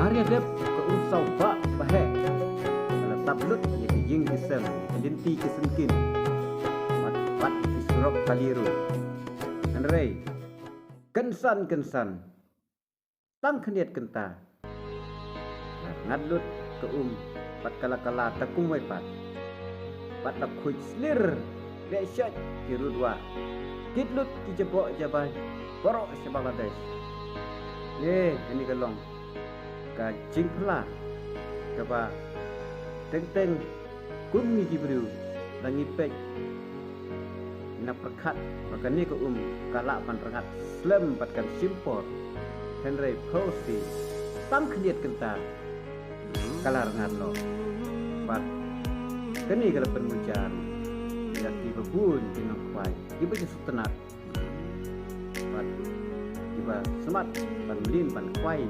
Maria dep ke unsau bak bahek. Kalau tablut ya ke jing kisem, ke linti kesengkin. Mat isurok kaliru. Andrei, kensan. Tang keniat kenta. Ngadlut ke pat kala takum wai pat. Pat tak kuj slir. Lesyat kirudwa. Kitlut kijebok jabai. Borok se Bangladesh. Ye, ini gelong. Ka jing pula. Kapa teng kum ni jibru langi pek. Na perkat maka ni ko kala pan rengat slem patkan simpor. Henry Posey tam keniat kenta. Kala rengat lo. Pat keni kala penmujan. Ya tiba pun tinang kuai. Ibu jesu tenat. Pat iba semat pan melin pan kuai